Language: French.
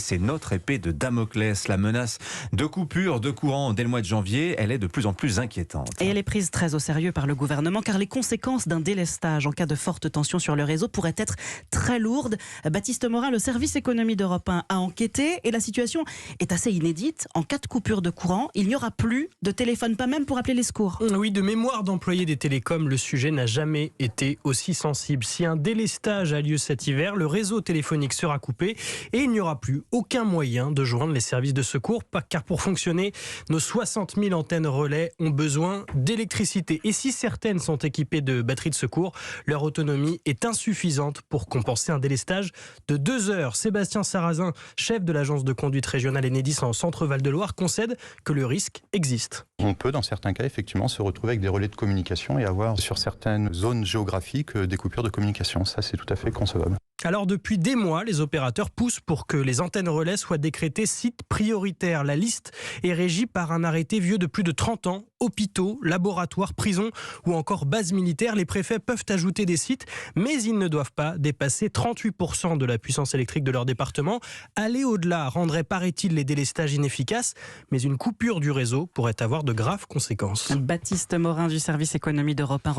c'est notre épée de Damoclès. La menace de coupure de courant dès le mois de janvier, elle est de plus en plus inquiétante. Et elle est prise très au sérieux par le gouvernement car les conséquences d'un délestage en cas de forte tension sur le réseau pourraient être très lourdes. Baptiste Morin, le service économie d'Europe 1 a enquêté et la situation est assez inédite. En cas de coupure de courant, il n'y aura plus de téléphone, pas même pour appeler les secours. Oui, de mémoire d'employés des télécoms, le sujet n'a jamais été aussi sensible. Si un délestage a lieu cet hiver, le réseau téléphonique sera coupé et il n'y aura plus aucun moyen de joindre les services de secours, car pour fonctionner, nos 60 000 antennes relais ont besoin d'électricité. Et si certaines sont équipées de batteries de secours, leur autonomie est insuffisante pour compenser un délestage de 2 heures. Sébastien Sarrazin, chef de l'agence de conduite régionale Enedis en Centre-Val de Loire, concède que le risque existe. On peut dans certains cas effectivement se retrouver avec des relais de communication et avoir sur certaines zones géographiques des coupures de communication. Ça, c'est tout à fait concevable. Alors depuis des mois, les opérateurs poussent pour que les antennes relais soient décrétées sites prioritaires. La liste est régie par un arrêté vieux de plus de 30 ans. Hôpitaux, laboratoires, prisons ou encore bases militaires. Les préfets peuvent ajouter des sites, mais ils ne doivent pas dépasser 38% de la puissance électrique de leur département. Aller au-delà rendrait, paraît-il, les délestages inefficaces, mais une coupure du réseau pourrait avoir de graves conséquences. Baptiste Morin du service économie d'Europe 1.